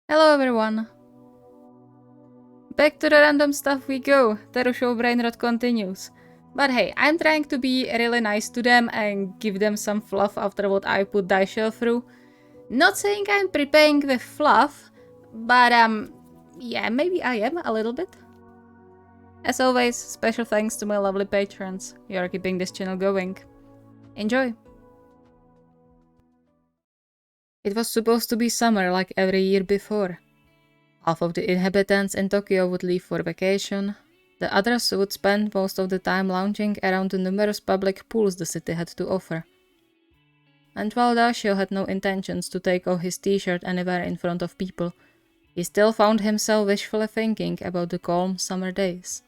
Hello everyone! Back to the random stuff we go. TeruShou brain rot continues. But hey, I'm trying to be really nice to them and give them some fluff after what I put TeruShou through. Not saying I'm preparing with fluff, but yeah, maybe I am a little bit. As always, special thanks to my lovely patrons. You're keeping this channel going. Enjoy! It was supposed to be summer like every year before. Half of the inhabitants in Tokyo would leave for vacation, the others would spend most of the time lounging around the numerous public pools the city had to offer. And while TeruShou had no intentions to take off his t-shirt anywhere in front of people, he still found himself wishfully thinking about the calm summer days.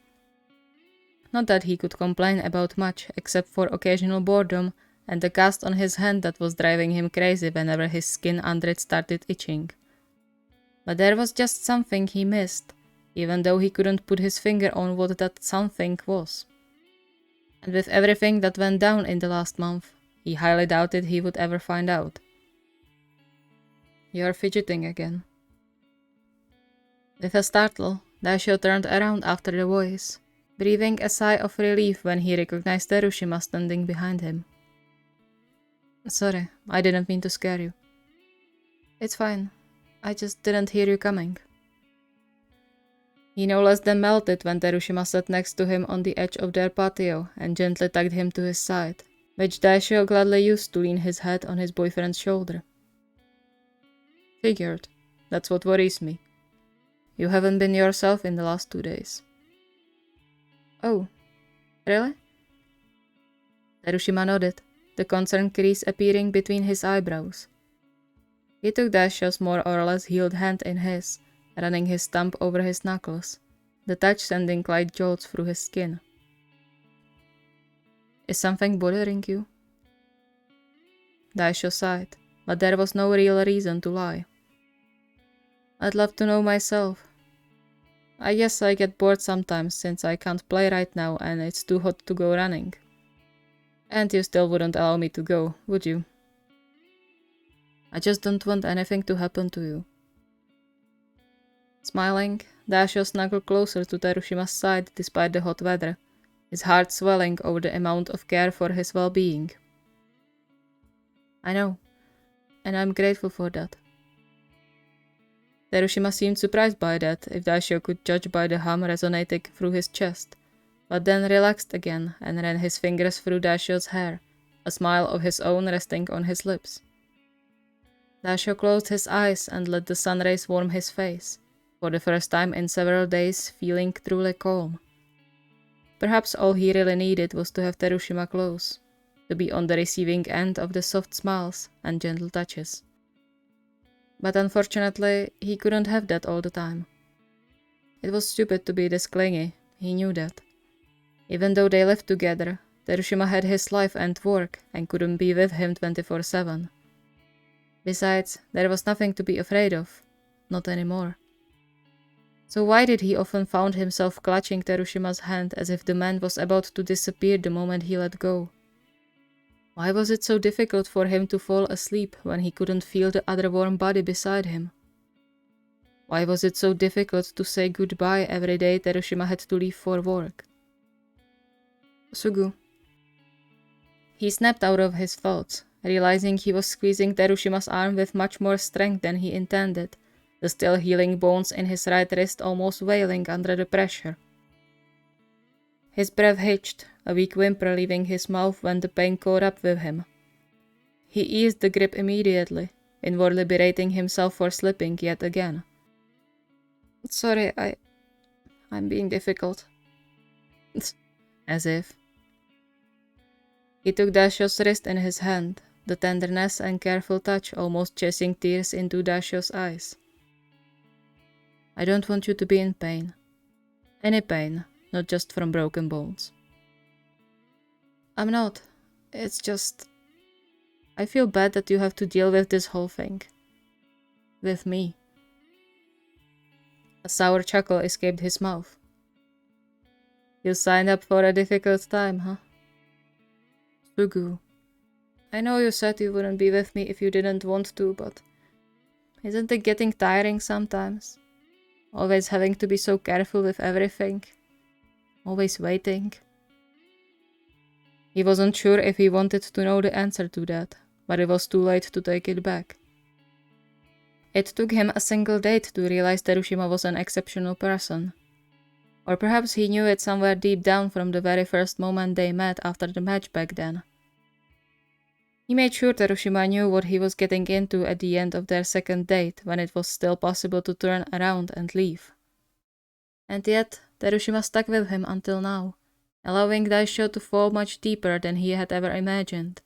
Not that he could complain about much except for occasional boredom and the cast on his hand that was driving him crazy whenever his skin under it started itching. But there was just something he missed, even though he couldn't put his finger on what that something was. And with everything that went down in the last month, he highly doubted he would ever find out. "You're fidgeting again." With a startle, TeruShou turned around after the voice, breathing a sigh of relief when he recognized Terushima standing behind him. "Sorry, I didn't mean to scare you." "It's fine. I just didn't hear you coming." He no less than melted when Terushima sat next to him on the edge of their patio and gently tugged him to his side, which TeruShou gladly used to lean his head on his boyfriend's shoulder. "Figured. That's what worries me. You haven't been yourself in the last 2 days." "Oh, really?" Terushima nodded, the concerned crease appearing between his eyebrows. He took TeruShou's more or less healed hand in his, running his thumb over his knuckles, the touch sending light jolts through his skin. "Is something bothering you?" TeruShou sighed, but there was no real reason to lie. "I'd love to know myself. I guess I get bored sometimes since I can't play right now and it's too hot to go running. And you still wouldn't allow me to go, would you?" "I just don't want anything to happen to you." Smiling, TeruShou snuggled closer to Terushima's side despite the hot weather, his heart swelling over the amount of care for his well-being. "I know, and I'm grateful for that." Terushima seemed surprised by that, if TeruShou could judge by the hum resonating through his chest, but then relaxed again and ran his fingers through TeruShou's hair, a smile of his own resting on his lips. TeruShou closed his eyes and let the sun rays warm his face, for the first time in several days feeling truly calm. Perhaps all he really needed was to have Terushima close, to be on the receiving end of the soft smiles and gentle touches. But unfortunately, he couldn't have that all the time. It was stupid to be this clingy, he knew that. Even though they lived together, Terushima had his life and work and couldn't be with him 24/7. Besides, there was nothing to be afraid of, not anymore. So why did he often found himself clutching Terushima's hand as if the man was about to disappear the moment he let go? Why was it so difficult for him to fall asleep when he couldn't feel the other warm body beside him? Why was it so difficult to say goodbye every day Terushima had to leave for work? "Sugu." He snapped out of his thoughts, realizing he was squeezing Terushima's arm with much more strength than he intended, the still healing bones in his right wrist almost wailing under the pressure. His breath hitched, a weak whimper leaving his mouth when the pain caught up with him. He eased the grip immediately, inwardly berating himself for slipping yet again. "Sorry, I'm being difficult." As if. He took TeruShou's wrist in his hand, the tenderness and careful touch almost chasing tears into TeruShou's eyes. "I don't want you to be in pain. Any pain, not just from broken bones." "I'm not. It's just... I feel bad that you have to deal with this whole thing. With me." A sour chuckle escaped his mouth. "You signed up for a difficult time, huh?" "Sugu, I know you said you wouldn't be with me if you didn't want to, but Isn't it getting tiring sometimes? Always having to be so careful with everything. Always waiting. He wasn't sure if he wanted to know the answer to that, but it was too late to take it back. It took him a single date to realize Terushima was an exceptional person. Or perhaps he knew it somewhere deep down from the very first moment they met after the match back then. He made sure Terushima knew what he was getting into at the end of their second date, when it was still possible to turn around and leave. And yet, Terushima stuck with him until now, allowing Daisho to fall much deeper than he had ever imagined.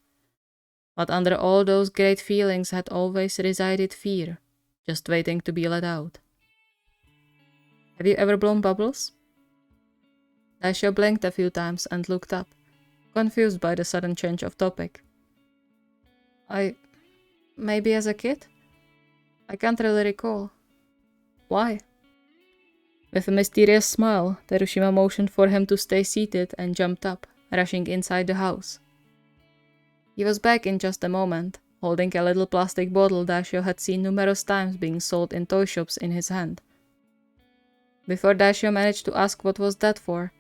But under all those great feelings had always resided fear, just waiting to be let out. Have you ever blown bubbles? Daisho blinked a few times and looked up, confused by the sudden change of topic. Maybe as a kid? I can't really recall. Why? With a mysterious smile, Terushima motioned for him to stay seated and jumped up, rushing inside the house. He was back in just a moment, holding a little plastic bottle Daisho had seen numerous times being sold in toy shops in his hand. Before Daisho managed to ask what was that for,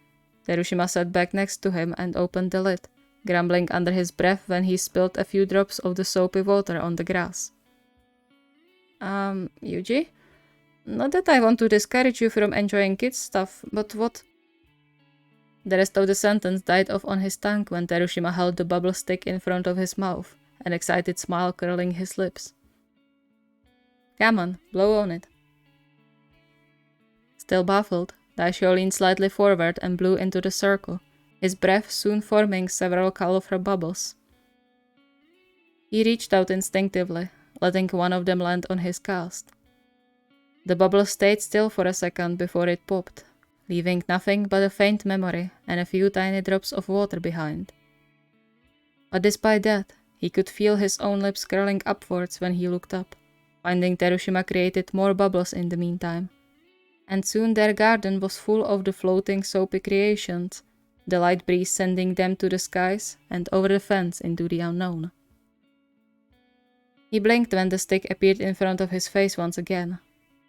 Terushima sat back next to him and opened the lid, grumbling under his breath when he spilled a few drops of the soapy water on the grass. Yuji? Not that I want to discourage you from enjoying kids' stuff, but what? The rest of the sentence died off on his tongue when Terushima held the bubble stick in front of his mouth, an excited smile curling his lips. Come on, blow on it. Still baffled, Daisho leaned slightly forward and blew into the circle, his breath soon forming several colorful bubbles. He reached out instinctively, letting one of them land on his cast. The bubble stayed still for a second before it popped, leaving nothing but a faint memory and a few tiny drops of water behind. But despite that, he could feel his own lips curling upwards when he looked up, finding Terushima created more bubbles in the meantime. And soon their garden was full of the floating soapy creations, the light breeze sending them to the skies and over the fence into the unknown. He blinked when the stick appeared in front of his face once again,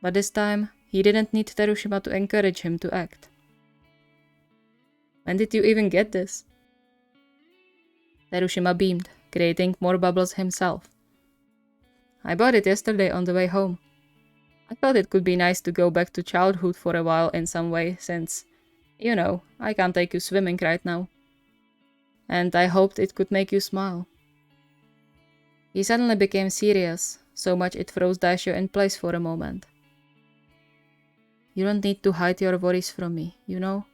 but this time he didn't need Terushima to encourage him to act. When did you even get this? Terushima beamed, creating more bubbles himself. I bought it yesterday on the way home. I thought it could be nice to go back to childhood for a while in some way, since, you know, I can't take you swimming right now. And I hoped it could make you smile. He suddenly became serious, so much it froze Daisho in place for a moment. You don't need to hide your worries from me, you know?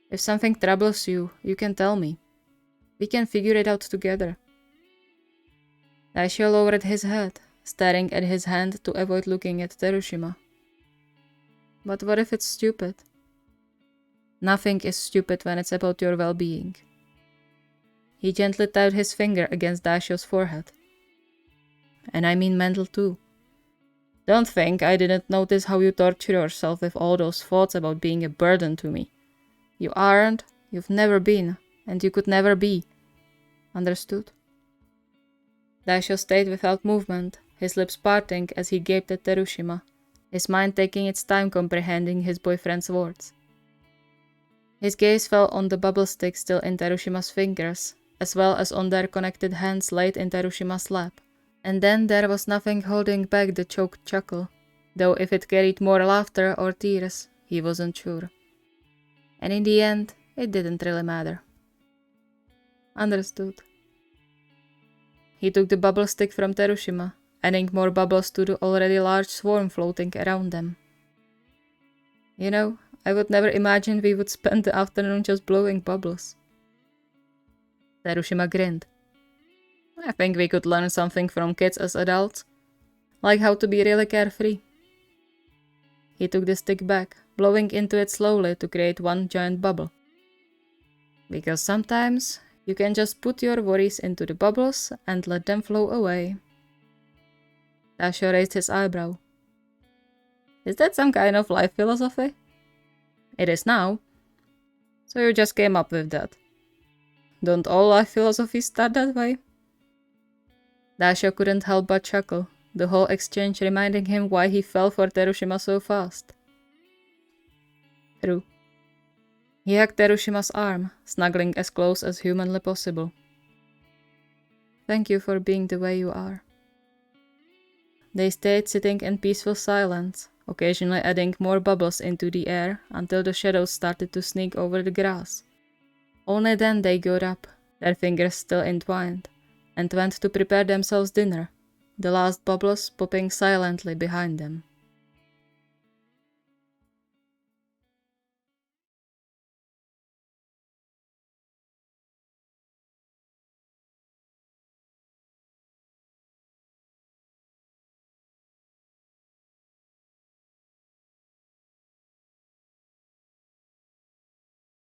If something troubles you, you can tell me. We can figure it out together. Daisho lowered his head, staring at his hand to avoid looking at Terushima. But what if it's stupid? Nothing is stupid when it's about your well-being. He gently tapped his finger against Daisho's forehead. And I mean mental too. Don't think I didn't notice how you torture yourself with all those thoughts about being a burden to me. You aren't, you've never been, and you could never be. Understood? Daisho stayed without movement, his lips parting as he gaped at Terushima, his mind taking its time comprehending his boyfriend's words. His gaze fell on the bubble stick still in Terushima's fingers, as well as on their connected hands laid in Terushima's lap. And then there was nothing holding back the choked chuckle, though if it carried more laughter or tears, he wasn't sure. And in the end, it didn't really matter. Understood. He took the bubble stick from Terushima, adding more bubbles to the already large swarm floating around them. You know, I would never imagine we would spend the afternoon just blowing bubbles. Terushima grinned. I think we could learn something from kids as adults, like how to be really carefree. He took the stick back, blowing into it slowly to create one giant bubble. Because sometimes you can just put your worries into the bubbles and let them flow away. Daisho raised his eyebrow. Is that some kind of life philosophy? It is now. So you just came up with that. Don't all life philosophies start that way? Daisho couldn't help but chuckle, the whole exchange reminding him why he fell for Terushima so fast. True. He hugged Terushima's arm, snuggling as close as humanly possible. Thank you for being the way you are. They stayed sitting in peaceful silence, occasionally adding more bubbles into the air until the shadows started to sneak over the grass. Only then they got up, their fingers still entwined, and went to prepare themselves dinner, the last bubbles popping silently behind them.